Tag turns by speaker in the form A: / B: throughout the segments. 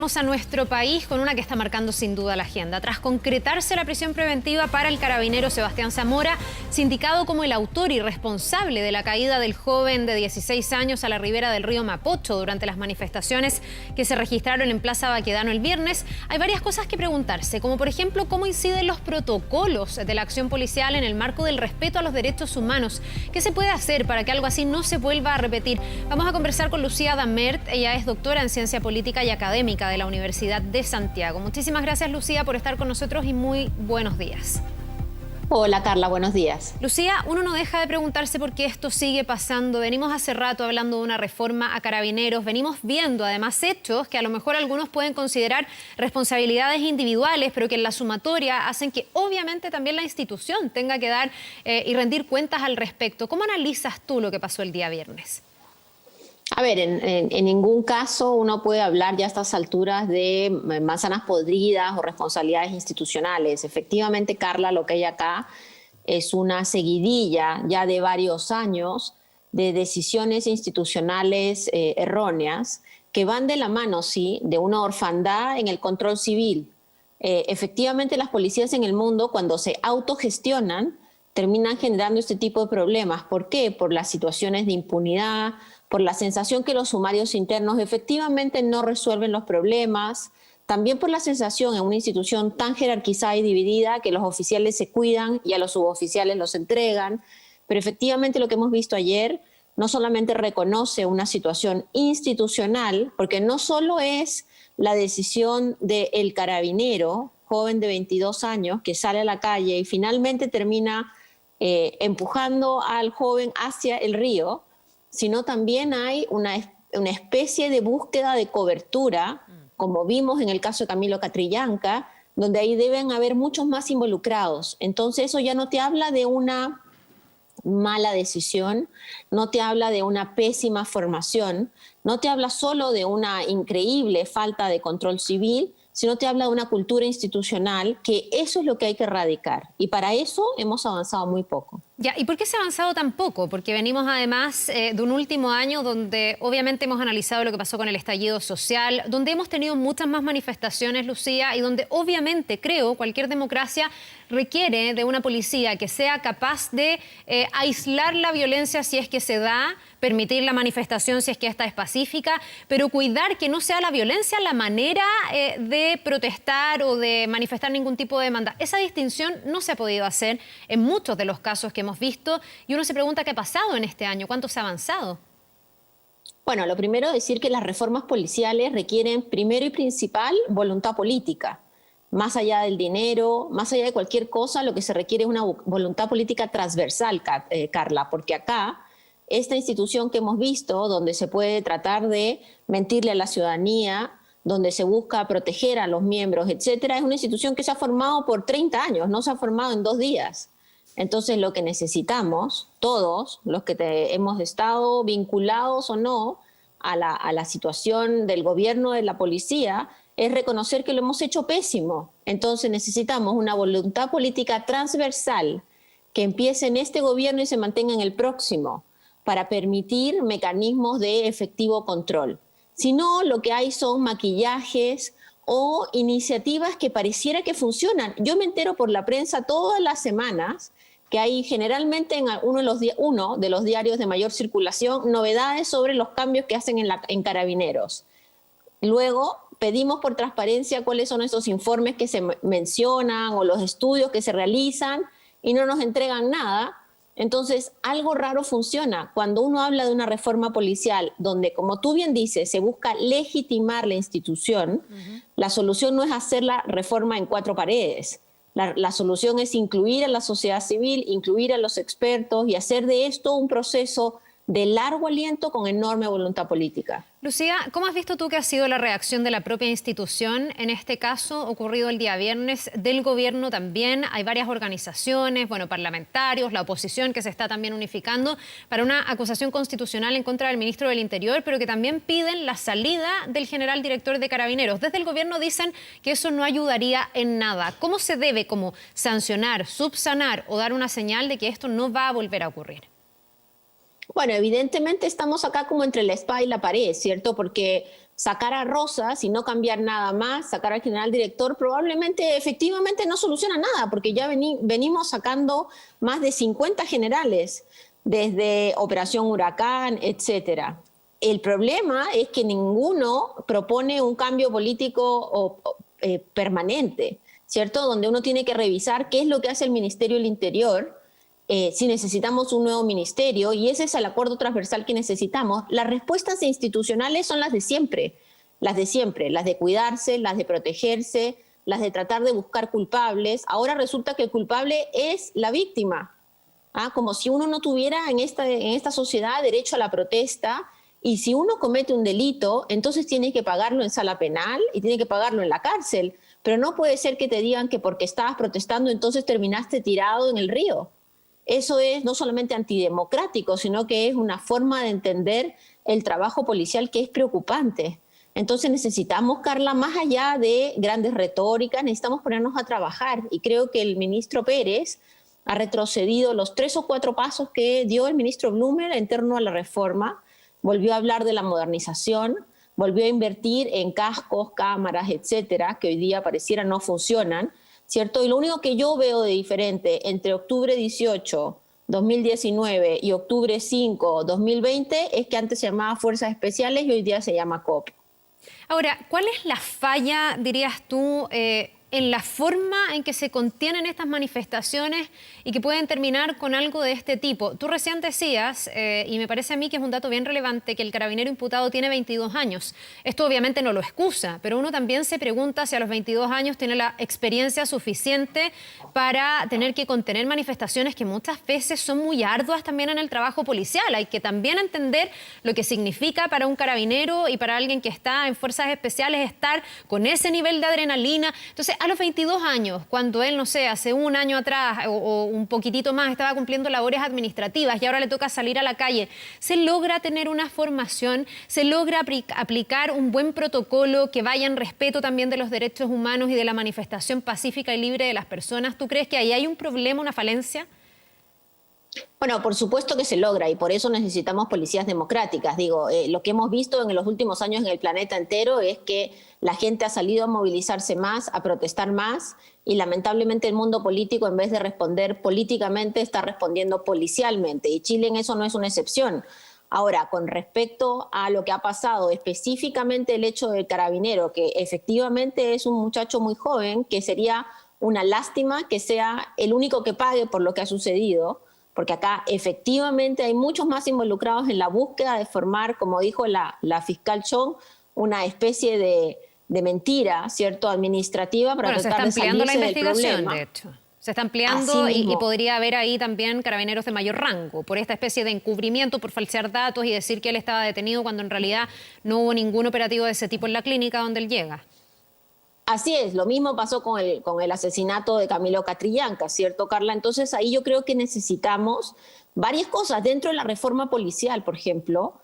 A: Vamos a nuestro país con una que está marcando sin duda la agenda. Tras concretarse la prisión preventiva para el carabinero Sebastián Zamora, sindicado como el autor y responsable de la caída del joven de 16 años a la ribera del río Mapocho durante las manifestaciones que se registraron en Plaza Baquedano el viernes, hay varias cosas que preguntarse, como por ejemplo cómo inciden los protocolos de la acción policial en el marco del respeto a los derechos humanos. ¿Qué se puede hacer para que algo así no se vuelva a repetir? Vamos a conversar con Lucía Damert. Ella es doctora en Ciencia Política y Académica de la Universidad de Santiago. Muchísimas gracias, Lucía, por estar con nosotros y muy buenos días.
B: Hola Carla, buenos días.
A: Lucía, uno no deja de preguntarse por qué esto sigue pasando. Venimos hace rato hablando de una reforma a carabineros, venimos viendo además hechos que a lo mejor algunos pueden considerar responsabilidades individuales, pero que en la sumatoria hacen que obviamente también la institución tenga que dar y rendir cuentas al respecto. ¿Cómo analizas tú lo que pasó el día viernes?
B: A ver, en ningún caso uno puede hablar ya a estas alturas de manzanas podridas o responsabilidades institucionales. Efectivamente, Carla, lo que hay acá es una seguidilla ya de varios años de decisiones institucionales erróneas que van de la mano, sí, de una orfandad en el control civil. Efectivamente, las policías en el mundo, cuando se autogestionan, terminan generando este tipo de problemas. ¿Por qué? Por las situaciones de impunidad, por la sensación que los sumarios internos efectivamente no resuelven los problemas, también por la sensación en una institución tan jerarquizada y dividida que los oficiales se cuidan y a los suboficiales los entregan. Pero efectivamente lo que hemos visto ayer no solamente reconoce una situación institucional, porque no solo es la decisión del carabinero, joven de 22 años, que sale a la calle y finalmente termina empujando al joven hacia el río, sino también hay una especie de búsqueda de cobertura, como vimos en el caso de Camilo Catrillanca, donde ahí deben haber muchos más involucrados. Entonces eso ya no te habla de una mala decisión, no te habla de una pésima formación, no te habla solo de una increíble falta de control civil, sino te habla de una cultura institucional, que eso es lo que hay que erradicar. Y para eso hemos avanzado muy poco.
A: Ya, ¿y por qué se ha avanzado tan poco? Porque venimos además de un último año donde obviamente hemos analizado lo que pasó con el estallido social, donde hemos tenido muchas más manifestaciones, Lucía, y donde obviamente creo cualquier democracia requiere de una policía que sea capaz de aislar la violencia si es que se da, permitir la manifestación si es que esta es pacífica, pero cuidar que no sea la violencia la manera de protestar o de manifestar ningún tipo de demanda. Esa distinción no se ha podido hacer en muchos de los casos que hemos visto y uno se pregunta qué ha pasado en este año, cuánto se ha avanzado.
B: Bueno, lo primero decir que las reformas policiales requieren primero y principal voluntad política. Más allá del dinero, más allá de cualquier cosa, lo que se requiere es una voluntad política transversal, Carla, porque acá esta institución que hemos visto, donde se puede tratar de mentirle a la ciudadanía, donde se busca proteger a los miembros, etcétera, es una institución que se ha formado por 30 años, no se ha formado en 2 días. Entonces lo que necesitamos, todos los que hemos estado vinculados o no a la situación del gobierno de la policía, es reconocer que lo hemos hecho pésimo. Entonces necesitamos una voluntad política transversal que empiece en este gobierno y se mantenga en el próximo, para permitir mecanismos de efectivo control. Si no, lo que hay son maquillajes o iniciativas que pareciera que funcionan. Yo me entero por la prensa todas las semanas que hay generalmente en uno de los diarios de mayor circulación novedades sobre los cambios que hacen en Carabineros. Luego pedimos por transparencia cuáles son esos informes que se mencionan o los estudios que se realizan y no nos entregan nada. Entonces, algo raro funciona. Cuando uno habla de una reforma policial donde, como tú bien dices, se busca legitimar la institución, la solución no es hacer la reforma en 4 paredes. La solución es incluir a la sociedad civil, incluir a los expertos y hacer de esto un proceso de largo aliento con enorme voluntad política.
A: Lucía, ¿cómo has visto tú que ha sido la reacción de la propia institución en este caso ocurrido el día viernes, del gobierno también? Hay varias organizaciones, parlamentarios, la oposición que se está también unificando para una acusación constitucional en contra del ministro del Interior, pero que también piden la salida del general director de Carabineros. Desde el gobierno dicen que eso no ayudaría en nada. ¿Cómo se debe como sancionar, subsanar o dar una señal de que esto no va a volver a ocurrir?
B: Bueno, evidentemente estamos acá como entre la espada y la pared, ¿cierto? Porque sacar a Rosas y no cambiar nada más, sacar al general director, probablemente efectivamente no soluciona nada, porque ya venimos sacando más de 50 generales desde Operación Huracán, etcétera. El problema es que ninguno propone un cambio político permanente, ¿cierto? Donde uno tiene que revisar qué es lo que hace el Ministerio del Interior, si necesitamos un nuevo ministerio, y ese es el acuerdo transversal que necesitamos. Las respuestas institucionales son las de siempre, las de cuidarse, las de protegerse, las de tratar de buscar culpables. Ahora resulta que el culpable es la víctima, como si uno no tuviera en esta sociedad derecho a la protesta. Y si uno comete un delito, entonces tiene que pagarlo en sala penal y tiene que pagarlo en la cárcel. Pero no puede ser que te digan que porque estabas protestando entonces terminaste tirado en el río. Eso es no solamente antidemocrático, sino que es una forma de entender el trabajo policial que es preocupante. Entonces necesitamos, Carla, más allá de grandes retóricas, necesitamos ponernos a trabajar. Y creo que el ministro Pérez ha retrocedido los 3 o 4 pasos que dio el ministro Blumer en torno a la reforma. Volvió a hablar de la modernización, volvió a invertir en cascos, cámaras, etcétera, que hoy día pareciera no funcionan, ¿cierto? Y lo único que yo veo de diferente entre octubre 18, 2019 y octubre 5, 2020 es que antes se llamaba Fuerzas Especiales y hoy día se llama COP.
A: Ahora, ¿cuál es la falla, dirías tú, en la forma en que se contienen estas manifestaciones y que pueden terminar con algo de este tipo? Tú recién decías, y me parece a mí que es un dato bien relevante, que el carabinero imputado tiene 22 años. Esto obviamente no lo excusa, pero uno también se pregunta si a los 22 años tiene la experiencia suficiente para tener que contener manifestaciones que muchas veces son muy arduas también en el trabajo policial. Hay que también entender lo que significa para un carabinero y para alguien que está en fuerzas especiales estar con ese nivel de adrenalina. Entonces, a los 22 años, cuando él, no sé, hace un año atrás o un poquitito más estaba cumpliendo labores administrativas y ahora le toca salir a la calle, ¿se logra tener una formación? ¿Se logra aplicar un buen protocolo que vaya en respeto también de los derechos humanos y de la manifestación pacífica y libre de las personas? ¿Tú crees que ahí hay un problema, una falencia?
B: Bueno, por supuesto que se logra y por eso necesitamos policías democráticas. Digo, lo que hemos visto en los últimos años en el planeta entero es que la gente ha salido a movilizarse más, a protestar más y lamentablemente el mundo político en vez de responder políticamente está respondiendo policialmente y Chile en eso no es una excepción. Ahora, con respecto a lo que ha pasado, específicamente el hecho del carabinero, que efectivamente es un muchacho muy joven, que sería una lástima que sea el único que pague por lo que ha sucedido, porque acá efectivamente hay muchos más involucrados en la búsqueda de formar, como dijo la fiscal Chong, una especie de mentira, ¿cierto?, administrativa para tratar de salirse del problema.
A: Se está ampliando la investigación, de hecho. Se está ampliando y podría haber ahí también carabineros de mayor rango por esta especie de encubrimiento, por falsear datos y decir que él estaba detenido cuando en realidad no hubo ningún operativo de ese tipo en la clínica donde él llega.
B: Así es, lo mismo pasó con el asesinato de Camilo Catrillanca, ¿cierto, Carla? Entonces ahí yo creo que necesitamos varias cosas. Dentro de la reforma policial, por ejemplo,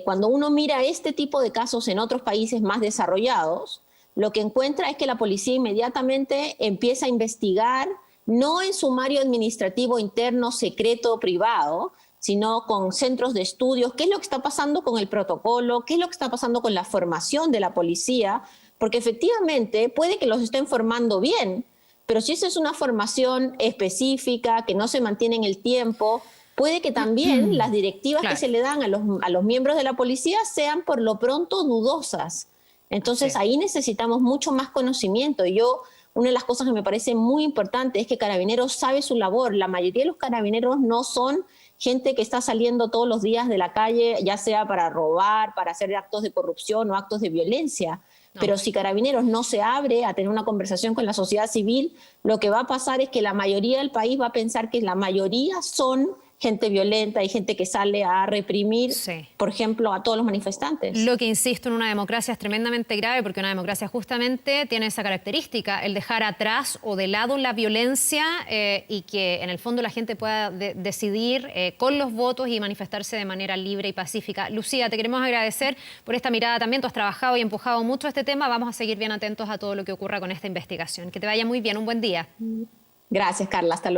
B: cuando uno mira este tipo de casos en otros países más desarrollados, lo que encuentra es que la policía inmediatamente empieza a investigar, no en sumario administrativo interno, secreto, privado, sino con centros de estudios, qué es lo que está pasando con el protocolo, qué es lo que está pasando con la formación de la policía, porque efectivamente puede que los estén formando bien, pero si esa es una formación específica, que no se mantiene en el tiempo, puede que también las directivas que se le dan a los miembros de la policía sean por lo pronto dudosas. Entonces ahí necesitamos mucho más conocimiento. Y una de las cosas que me parece muy importante es que Carabineros sabe su labor. La mayoría de los carabineros no son gente que está saliendo todos los días de la calle, ya sea para robar, para hacer actos de corrupción o actos de violencia. No. Pero si Carabineros no se abre a tener una conversación con la sociedad civil, lo que va a pasar es que la mayoría del país va a pensar que la mayoría son gente violenta y gente que sale a reprimir, por ejemplo, a todos los manifestantes.
A: Lo que, insisto, en una democracia es tremendamente grave porque una democracia justamente tiene esa característica, el dejar atrás o de lado la violencia y que en el fondo la gente pueda decidir con los votos y manifestarse de manera libre y pacífica. Lucía, te queremos agradecer por esta mirada también. Tú has trabajado y empujado mucho este tema. Vamos a seguir bien atentos a todo lo que ocurra con esta investigación. Que te vaya muy bien. Un buen día.
B: Gracias, Carla. Hasta luego.